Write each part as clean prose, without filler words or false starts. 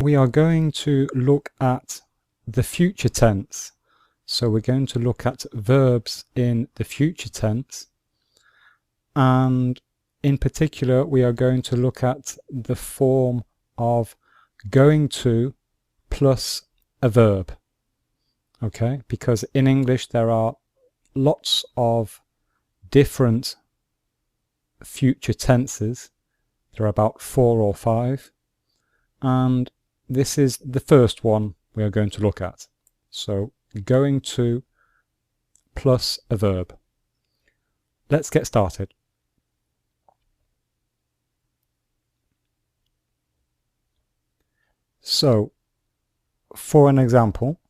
We are going to look at the future tense. So we're going to look at verbs in the future tense, and in particular we are going to look at the form of going to plus a verb. Okay, because in English there are lots of different future tenses. There are about 4 or 5, and this is the first one we are going to look at. So going to plus a verb. Let's get started. So for an example,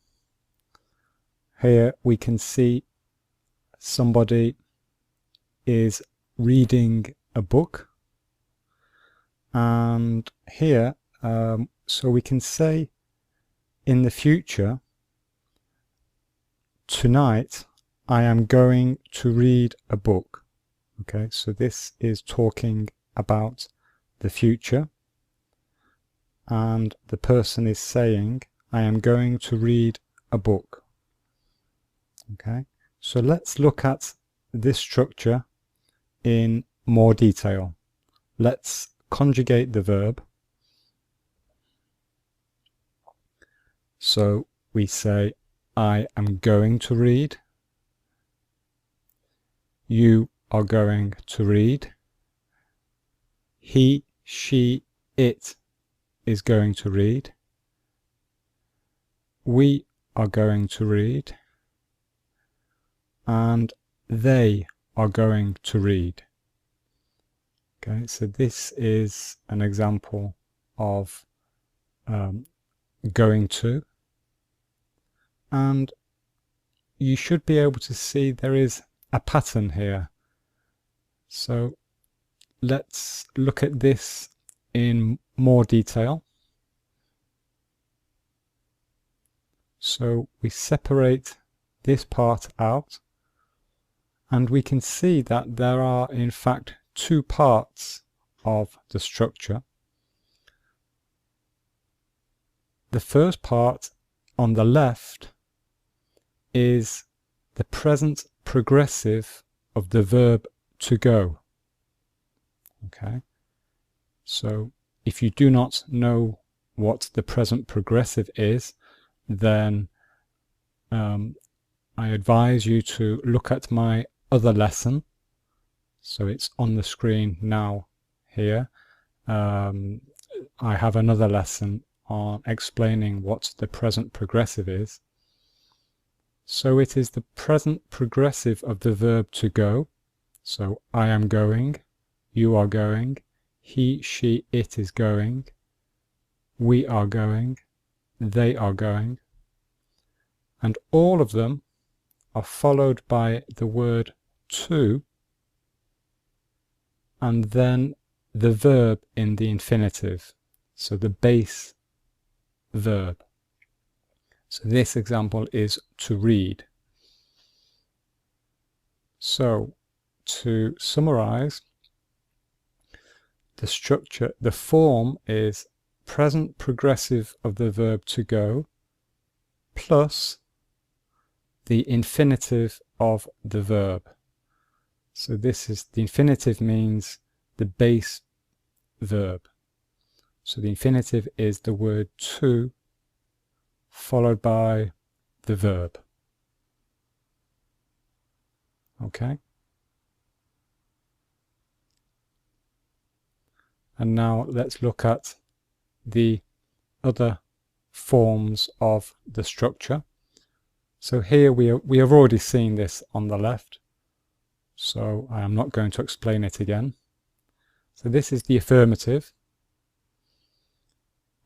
here we can see somebody is reading a book, and here so we can say in the future, tonight I am going to read a book. Okay, so this is talking about the future, and the person is saying I am going to read a book. Okay, so let's look at this structure in more detail. Let's conjugate the verb. So we say I am going to read, you are going to read, he, she, it is going to read, we are going to read, and they are going to read. Okay, so this is an example of going to, and you should be able to see there is a pattern here. So let's look at this in more detail. So we separate this part out, and we can see that there are in fact 2 parts of the structure. The first part on the left is the present progressive of the verb to go. Okay, so if you do not know what the present progressive is, then I advise you to look at my other lesson. So it's on the screen now here. I have another lesson on explaining what the present progressive is. So it is the present progressive of the verb to go. So I am going, you are going, he, she, it is going, we are going, they are going, and all of them are followed by the word to, and then the verb in the infinitive, so the base verb. So this example is to read. So to summarize, the structure, the form is present progressive of the verb to go plus the infinitive of the verb. So this is, the infinitive means the base verb. So the infinitive is the word to followed by the verb. Okay. And now let's look at the other forms of the structure. So here we have already seen this on the left, so I am not going to explain it again. So this is the affirmative,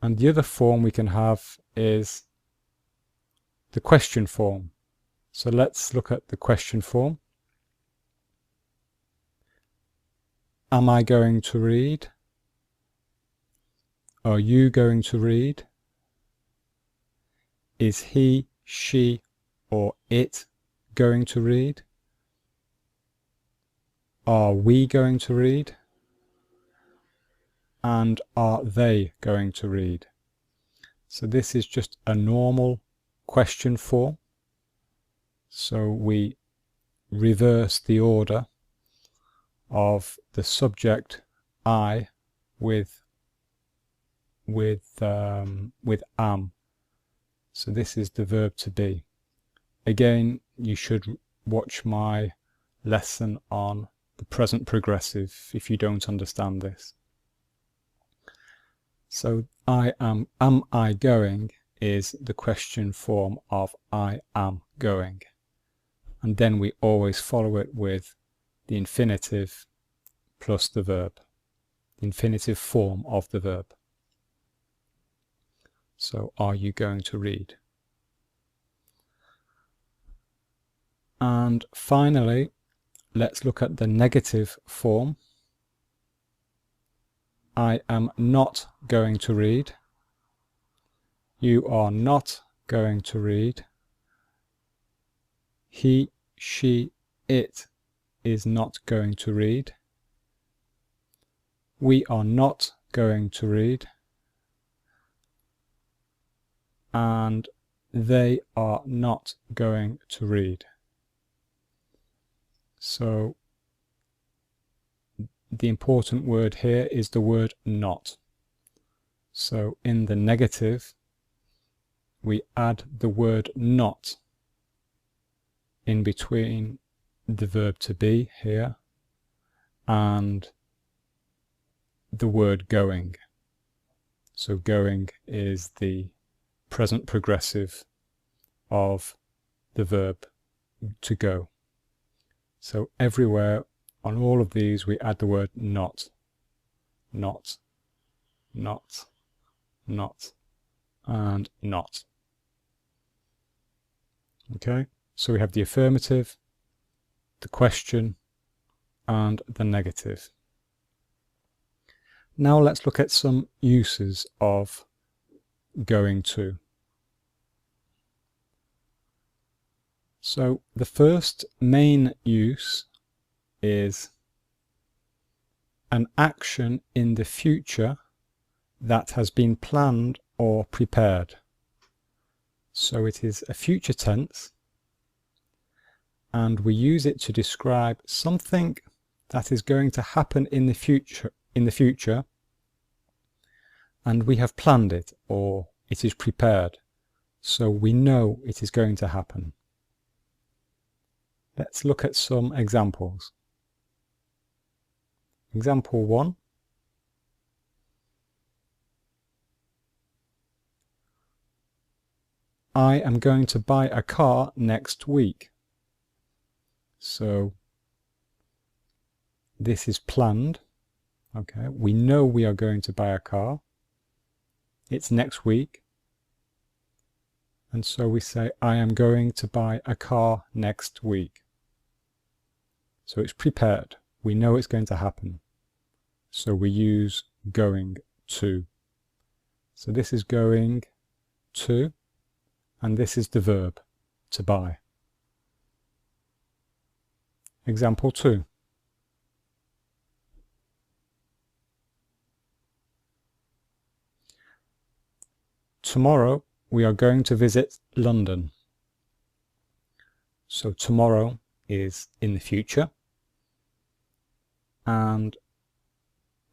and the other form we can have is the question form. So let's look at the question form. Am I going to read? Are you going to read? Is he, she, or it going to read? Are we going to read? And are they going to read? So this is just a normal question form. So we reverse the order of the subject I with am. So this is the verb to be. Again, you should watch my lesson on the present progressive if you don't understand this. So am I going is the question form of I am going. And then we always follow it with the infinitive plus the verb, the infinitive form of the verb. So are you going to read? And finally, let's look at the negative form. I am not going to read. You are not going to read. He, she, it is not going to read. We are not going to read. And they are not going to read. So the important word here is the word not. So in the negative, we add the word not in between the verb to be here and the word going. So going is the present progressive of the verb to go. So everywhere on all of these we add the word not, not, not, not, and not. Okay, so we have the affirmative, the question, and the negative. Now let's look at some uses of going to. So the first main use is an action in the future that has been planned or prepared. So it is a future tense, and we use it to describe something that is going to happen in the future, and we have planned it, or it is prepared, so we know it is going to happen. Let's look at some examples. Example 1. I am going to buy a car next week. So this is planned. Okay, we know we are going to buy a car. It's next week. And so we say, I am going to buy a car next week. So it's prepared. We know it's going to happen. So we use going to. So this is going to, and this is the verb, to buy. Example 2. Tomorrow we are going to visit London. So tomorrow is in the future, and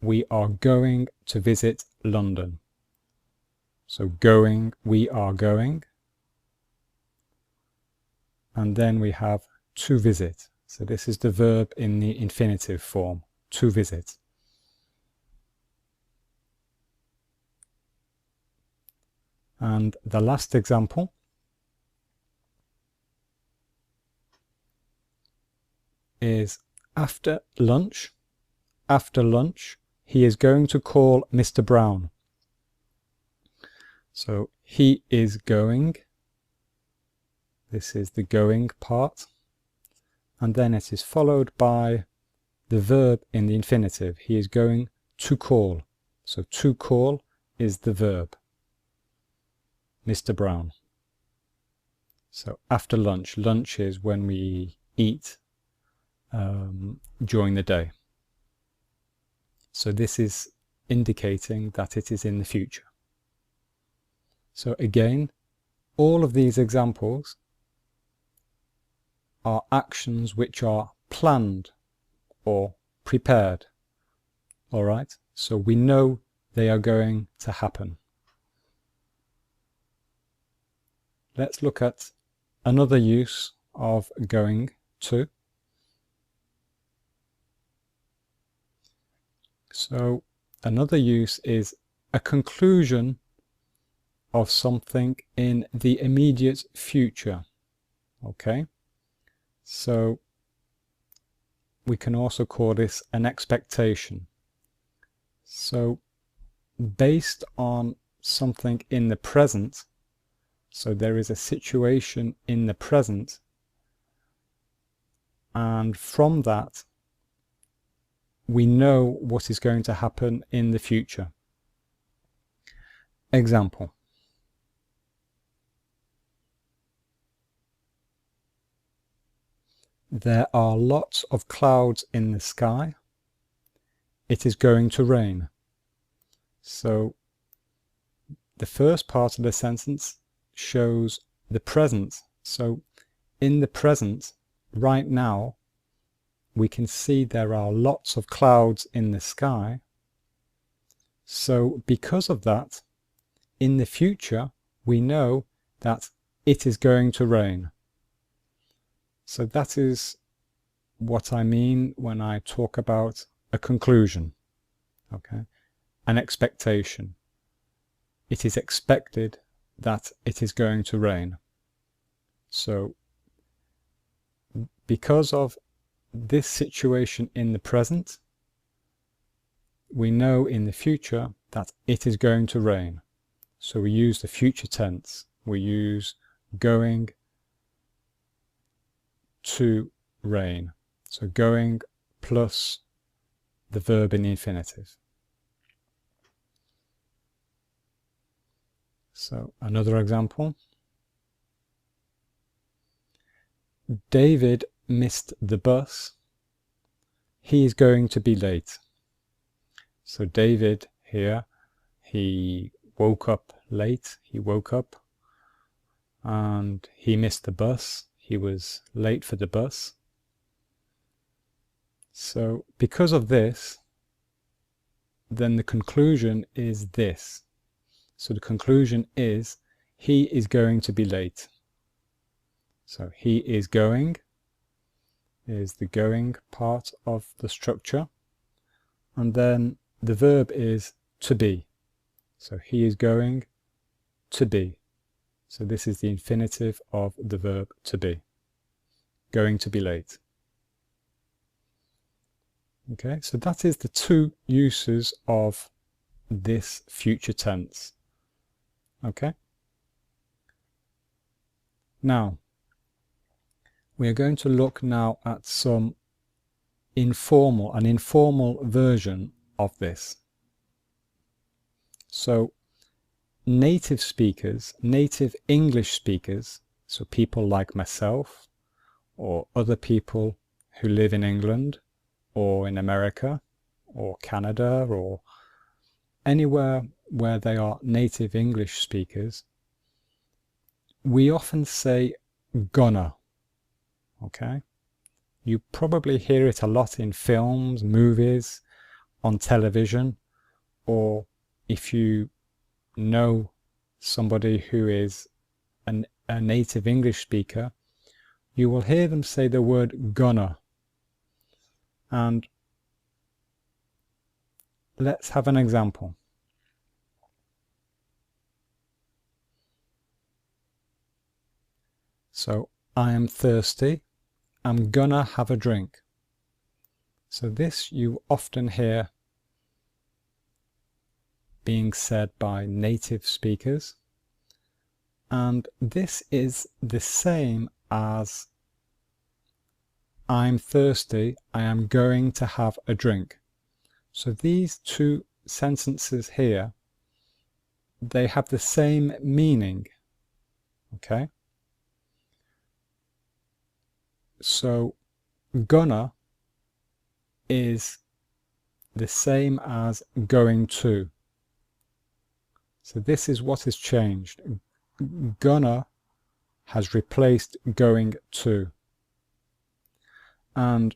we are going to visit London. So going, we are going, and then we have to visit. So this is the verb in the infinitive form, to visit. And the last example is after lunch. After lunch, he is going to call Mr. Brown. So he is going. This is the going part. And then it is followed by the verb in the infinitive. He is going to call. So to call is the verb. Mr. Brown. So after lunch. Lunch is when we eat during the day. So this is indicating that it is in the future. So again, all of these examples are actions which are planned or prepared. All right, so we know they are going to happen. Let's look at another use of going to. So another use is a conclusion of something in the immediate future. Okay, so we can also call this an expectation. So based on something in the present, so there is a situation in the present, and from that we know what is going to happen in the future. Example. There are lots of clouds in the sky. It is going to rain. So the first part of the sentence shows the present. So in the present, right now, we can see there are lots of clouds in the sky. So because of that, in the future, we know that it is going to rain. So that is what I mean when I talk about a conclusion, okay? An expectation. It is expected that it is going to rain. So because of this situation in the present, we know in the future that it is going to rain. So we use the future tense. We use going to rain. So going plus the verb in the infinitive. So another example. David missed the bus. He is going to be late. So David here, he woke up late. He woke up and he missed the bus. He was late for the bus. So because of this, then the conclusion is this. So the conclusion is he is going to be late. So he is going is the going part of the structure. And then the verb is to be. So he is going to be. So this is the infinitive of the verb to be. Going to be late. Okay, so that is the two uses of this future tense. Okay. Now, we are going to look now at an informal version of this. So native speakers, native English speakers, so people like myself or other people who live in England or in America or Canada or anywhere where they are native English speakers, we often say gonna. Okay? You probably hear it a lot in films, movies, on television, or if you know somebody who is a native English speaker, you will hear them say the word gonna. And let's have an example. So, I am thirsty. I'm gonna have a drink. So this you often hear being said by native speakers. And this is the same as I'm thirsty, I am going to have a drink. So these two sentences here, they have the same meaning. Okay? So gonna is the same as going to. So this is what has changed. Gonna has replaced going to. And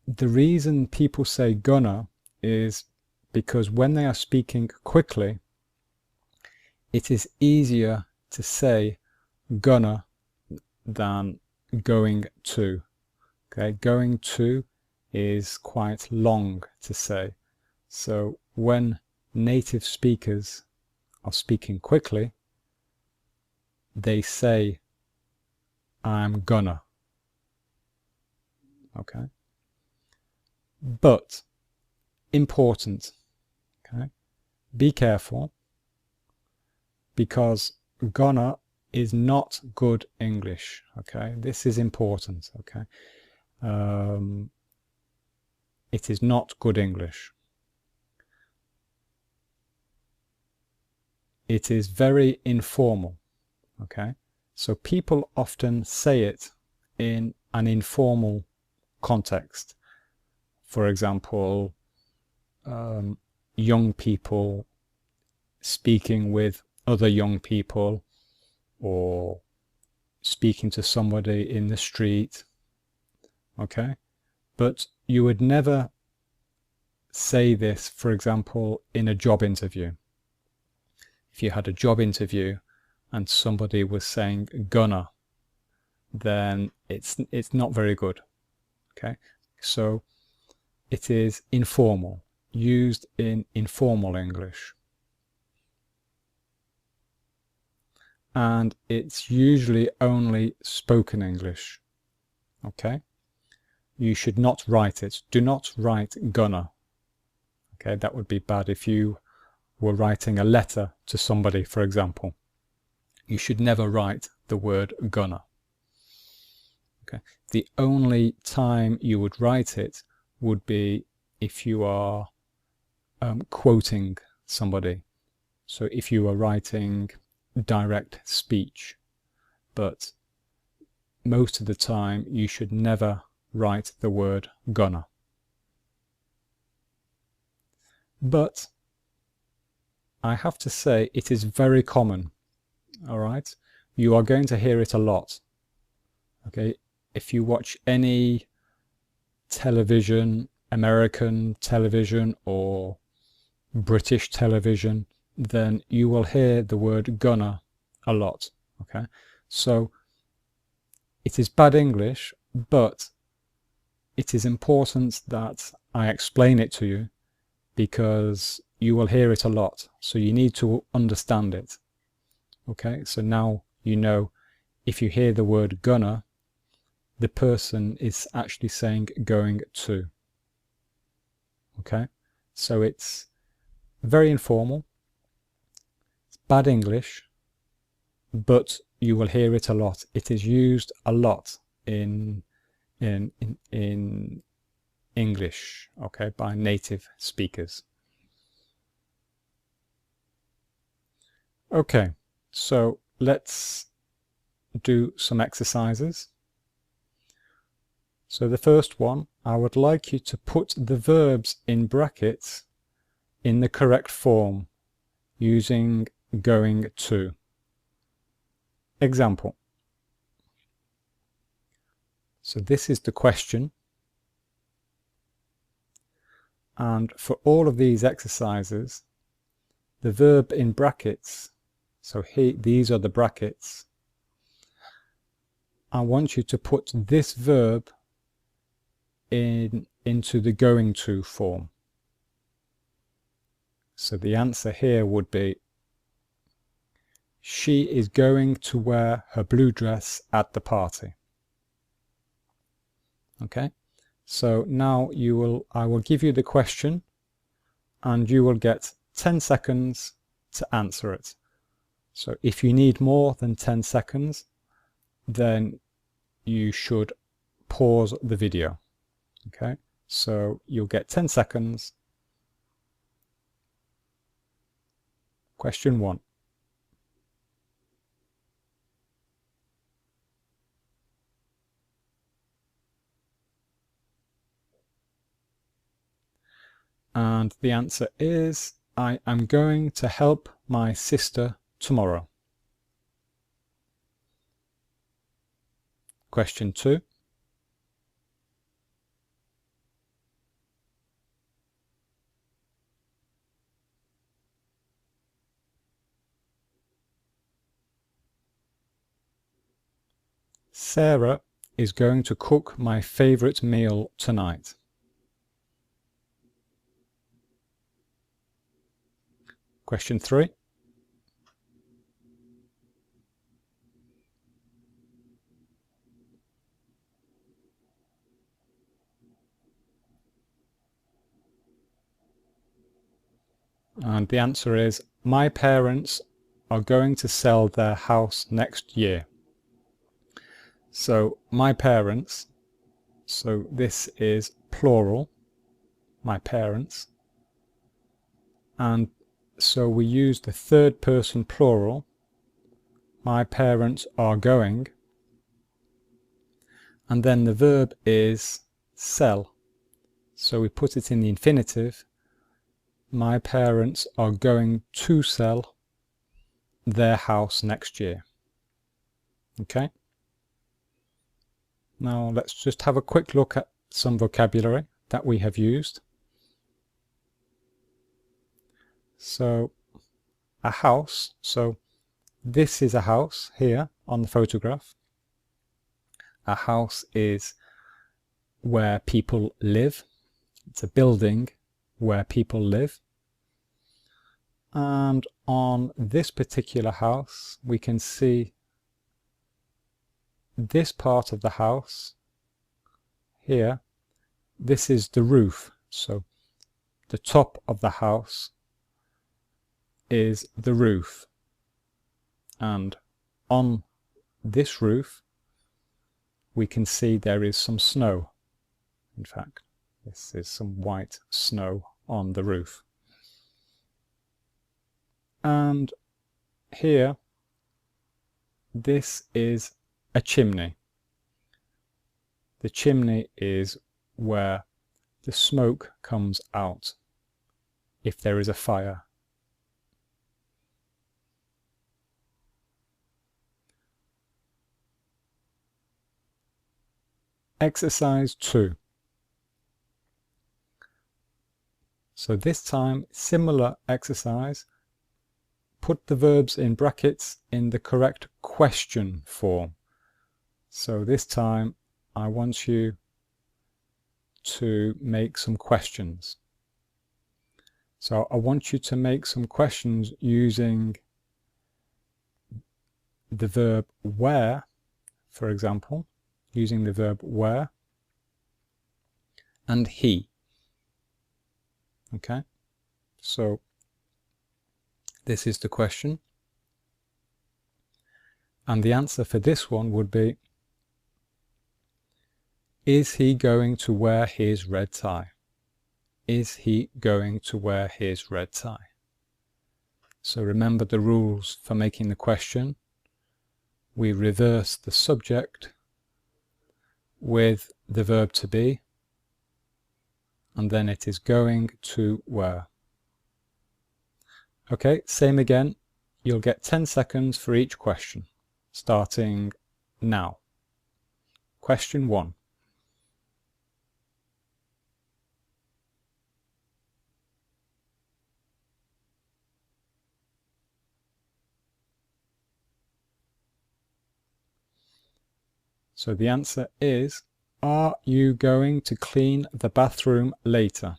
the reason people say gonna is because when they are speaking quickly, it is easier to say gonna than going to. Okay, going to is quite long to say. So when native speakers are speaking quickly, they say I'm gonna. Okay. But important. Okay. Be careful, because gonna is not good English. Okay. This is important. Okay. It is not good English. It is very informal. Okay. So people often say it in an informal context. For example, young people speaking with other young people, or speaking to somebody in the street. Okay, but you would never say this, for example, in a job interview. If you had a job interview and somebody was saying gonna, then it's not very good. Okay, so it is informal, used in informal English. And it's usually only spoken English. Okay, you should not write it. Do not write gonna. Okay, that would be bad if you were writing a letter to somebody, for example. You should never write the word gonna. Okay, the only time you would write it would be if you are quoting somebody. So if you are writing direct speech, but most of the time you should never write the word gonna. But I have to say it is very common. All right, you are going to hear it a lot. Okay, if you watch any television, American television or British television, then you will hear the word gonna a lot. Okay, so it is bad English, but it is important that I explain it to you, because you will hear it a lot, so you need to understand it. Okay, so now you know, if you hear the word gonna, the person is actually saying going to. Okay, so it's very informal, it's bad English, but you will hear it a lot. It is used a lot in English, okay, by native speakers. Okay, so let's do some exercises. So the first one, I would like you to put the verbs in brackets in the correct form using going to. Example. So this is the question. And for all of these exercises, the verb in brackets, so here, these are the brackets, I want you to put this verb into the going to form. So the answer here would be, she is going to wear her blue dress at the party. Okay, so now I will give you the question and you will get 10 seconds to answer it. So if you need more than 10 seconds, then you should pause the video. Okay, so you'll get 10 seconds. Question 1. And the answer is I am going to help my sister tomorrow. Question 2. Sarah is going to cook my favorite meal tonight. Question 3. And the answer is, my parents are going to sell their house next year. So my parents, so this is plural, my parents. And so we use the third person plural, my parents are going. And then the verb is sell. So we put it in the infinitive. My parents are going to sell their house next year. Okay. Now let's just have a quick look at some vocabulary that we have used. So a house, so this is a house here on the photograph. A house is where people live. It's a building where people live. And on this particular house, we can see this part of the house here. This is the roof. So the top of the house is the roof. And on this roof, we can see there is some snow. In fact, this is some white snow on the roof. And here, this is a chimney. The chimney is where the smoke comes out if there is a fire. Exercise 2. So this time, similar exercise. Put the verbs in brackets in the correct question form. So this time I want you to make some questions. So I want you to make some questions using the verb where, for example, using the verb where and he. Okay, so this is the question. And the answer for this one would be, is he going to wear his red tie? Is he going to wear his red tie? So remember the rules for making the question. We reverse the subject with the verb to be, and then it is going to wear. Okay, same again. You'll get 10 seconds for each question, starting now. Question 1. So the answer is, are you going to clean the bathroom later?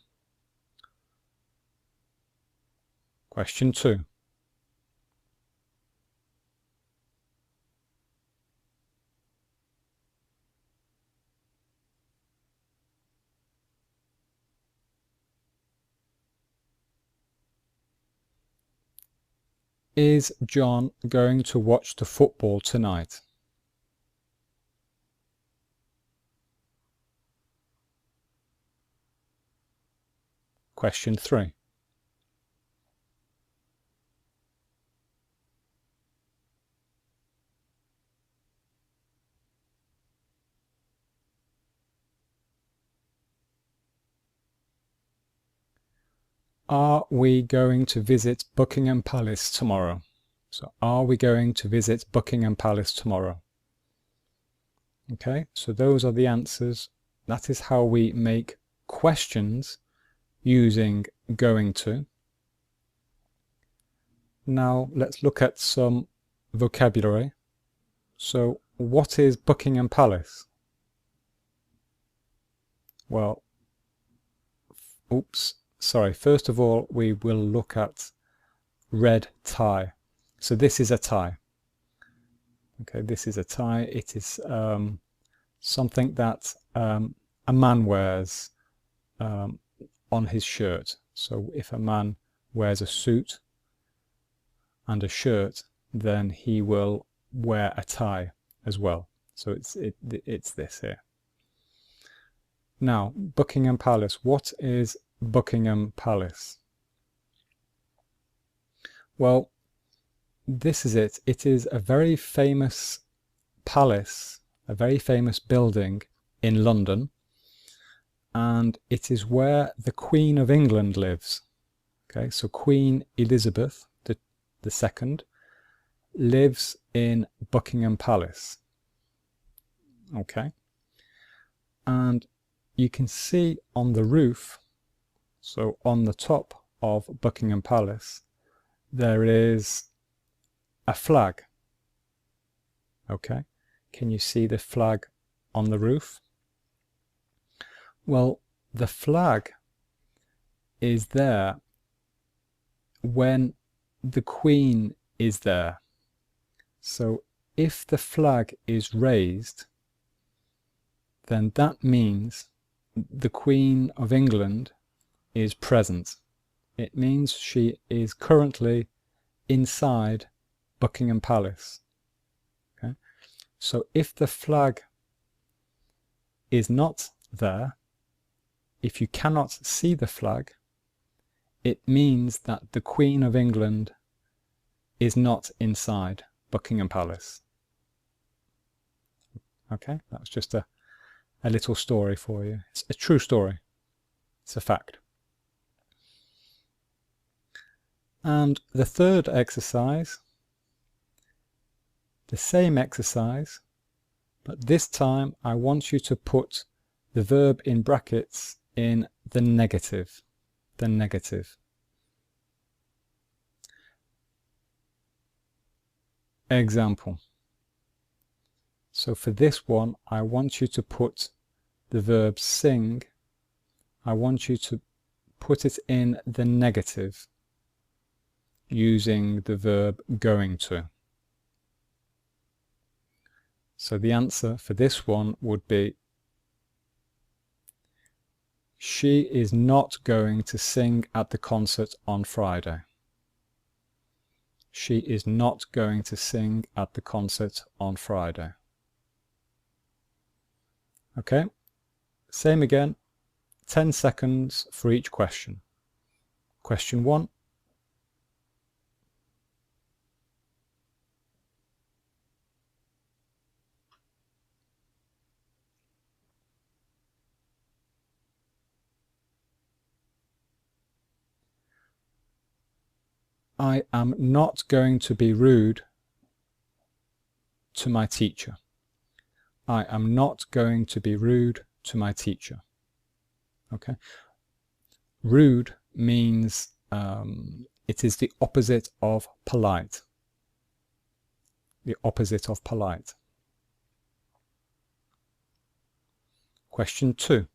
Question 2. Is John going to watch the football tonight? Question 3. are we going to visit Buckingham Palace tomorrow? So are we going to visit Buckingham Palace tomorrow? Okay, so those are the answers. That is how we make questions using going to. Now let's look at some vocabulary. So what is Buckingham Palace? Well, first of all we will look at red tie. So this is a tie. Okay, this is a tie. It is something that a man wears on his shirt. So if a man wears a suit and a shirt, then he will wear a tie as well. So it's this here. Now, Buckingham Palace. What is Buckingham Palace? Well, this is it. It is a very famous palace, a very famous building in London, and it is where the Queen of England lives. Okay, so Queen Elizabeth II lives in Buckingham Palace. Okay, and you can see on the roof, so on the top of Buckingham Palace, there is a flag. Okay, can you see the flag on the roof? Well, the flag is there when the Queen is there. So if the flag is raised, then that means the Queen of England is present. It means she is currently inside Buckingham Palace. Okay? So if the flag is not there, if you cannot see the flag, it means that the Queen of England is not inside Buckingham Palace. Okay, that was just a little story for you. It's a true story. It's a fact. And the third exercise, the same exercise, but this time I want you to put the verb in brackets in the negative. The negative. Example. So for this one, I want you to put the verb sing, I want you to put it in the negative using the verb going to. So the answer for this one would be, she is not going to sing at the concert on Friday. She is not going to sing at the concert on Friday. Okay, same again, 10 seconds for each question. Question 1. I am not going to be rude to my teacher. I am not going to be rude to my teacher. Okay. Rude means it is the opposite of polite. The opposite of polite. Question 2.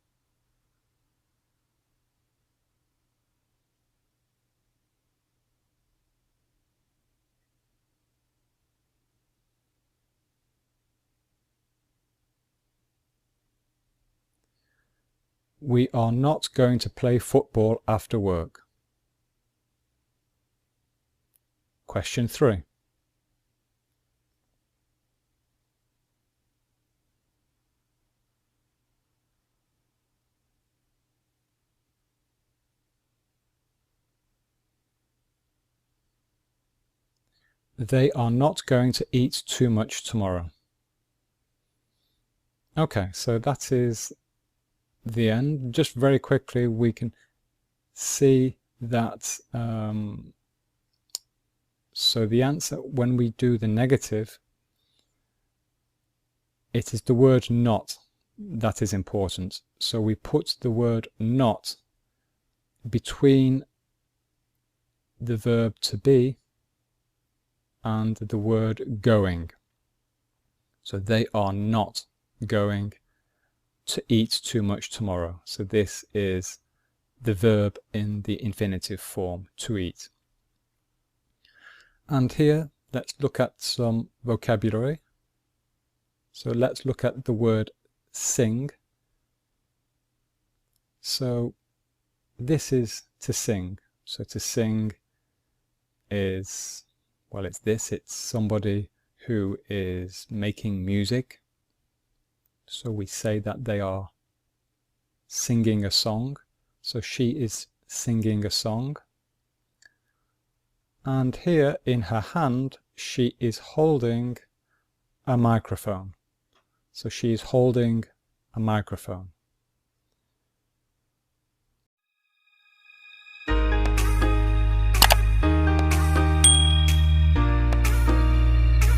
We are not going to play football after work. Question 3. They are not going to eat too much tomorrow. Okay, so that is the end. Just very quickly, we can see that so the answer, when we do the negative, it is the word not that is important. So we put the word not between the verb to be and the word going. So they are not going to eat too much tomorrow. So this is the verb in the infinitive form, to eat. And here, let's look at some vocabulary. So let's look at the word sing. So this is to sing. So to sing is, well, it's somebody who is making music. So we say that they are singing a song. So she is singing a song. And here in her hand, she is holding a microphone. So she is holding a microphone.